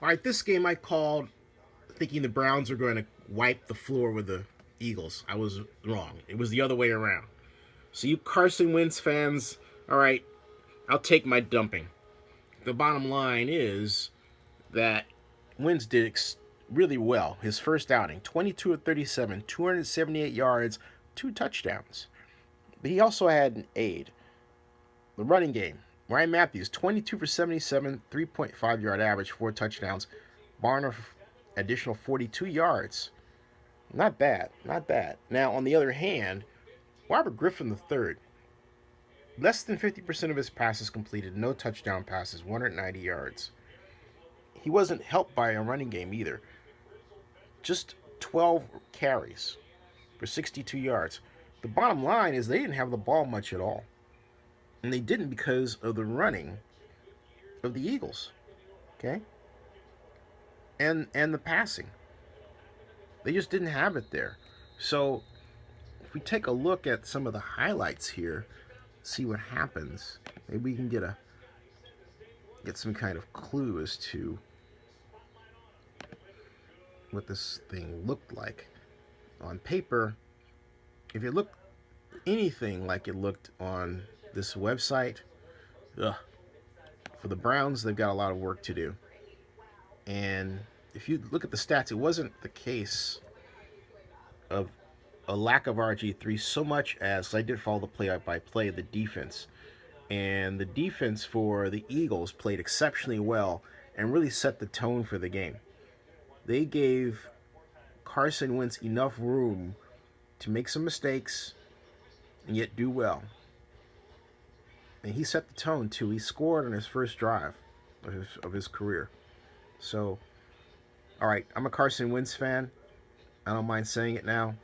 All right, this game I called thinking the Browns were going to wipe the floor with the Eagles. I was wrong. It was the other way around. So, you Carson Wentz fans, all right, I'll take my dumping. The bottom line is that Wentz did really well. His first outing, 22 of 37, 278 yards, 2 touchdowns. But he also had an aide. The running game, Ryan Matthews, 22 for 77, 3.5 yard average, 4 touchdowns. Barner, additional 42 yards. Not bad, not bad. Now, on the other hand, Robert Griffin III, less than 50% of his passes completed, no touchdown passes, 190 yards. He wasn't helped by a running game either. Just 12 carries for 62 yards. The bottom line is they didn't have the ball much at all. And they didn't because of the running of the Eagles. Okay? And the passing. They just didn't have it there. So if we take a look at some of the highlights here, see what happens. Maybe we can get some kind of clue as to what this thing looked like. On paper, if it looked anything like it looked on this website, ugh, for the Browns, they've got a lot of work to do. And if you look at the stats, it wasn't the case of a lack of RG3 so much as I did follow the play-by-play of the defense. And the defense for the Eagles played exceptionally well and really set the tone for the game. They gave Carson Wentz enough room to make some mistakes and yet do well. And he set the tone too. He scored on his first drive of his career. So, all right, I'm a Carson Wentz fan. I don't mind saying it now.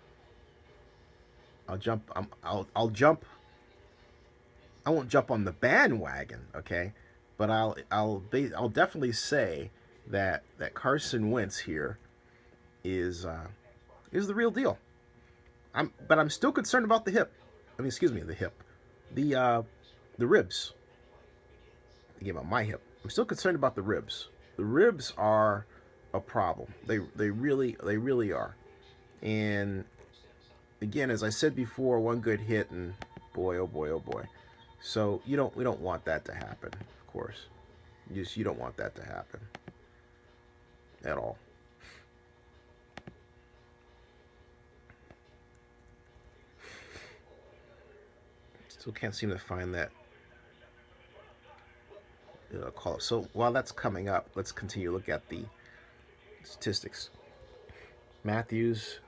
I'll jump. I'll jump. I won't jump on the bandwagon, okay? But I'll definitely say that Carson Wentz here is the real deal. But I'm still concerned about the hip. Excuse me, the hip, the ribs. I gave out my hip. I'm still concerned about the ribs. The ribs are a problem. They really are. And again, as I said before, one good hit and boy, oh boy, oh boy. So we don't want that to happen, of course. You don't want that to happen at all. Still can't seem to find that call up. So while that's coming up, let's continue to look at the statistics. Matthews,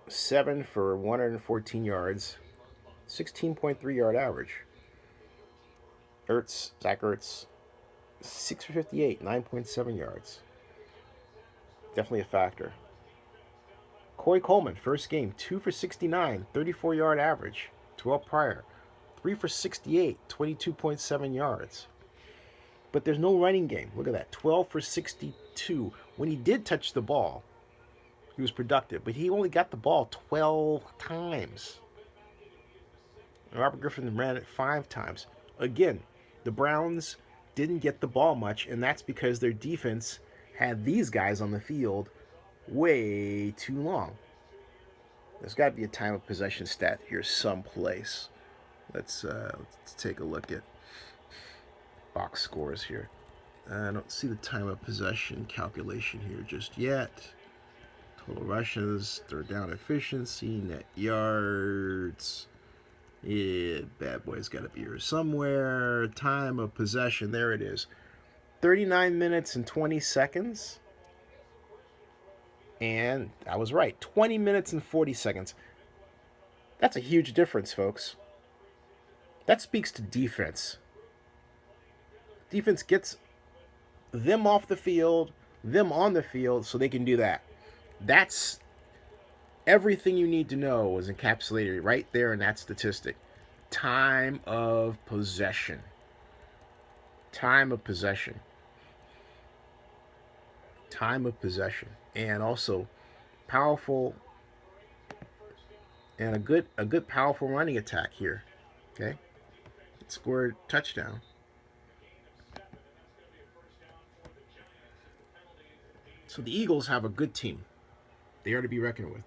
7 for 114 yards, 16.3 yard average. Zach Ertz, 6 for 58, 9.7 yards. Definitely a factor. Corey Coleman, first game, 2 for 69, 34 yard average. 12 prior, 3 for 68, 22.7 yards. But there's no running game. Look at that, 12 for 62. When he did touch the ball, he was productive, but he only got the ball 12 times. Robert Griffin ran it 5 times. Again, the Browns didn't get the ball much, and that's because their defense had these guys on the field way too long. There's got to be a time of possession stat here someplace. Let's take a look at box scores here. I don't see the time of possession calculation here just yet. Total rushes, third down efficiency, net yards. Yeah, bad boy's got to be here somewhere. Time of possession, there it is. 39 minutes and 20 seconds. And I was right, 20 minutes and 40 seconds. That's a huge difference, folks. That speaks to defense. Defense gets them off the field, them on the field, so they can do that. That's everything you need to know is encapsulated right there in that statistic. Time of possession. Time of possession. Time of possession. And also powerful and a good powerful running attack here. Okay? It scored a touchdown. So the Eagles have a good team. They are to be reckoned with.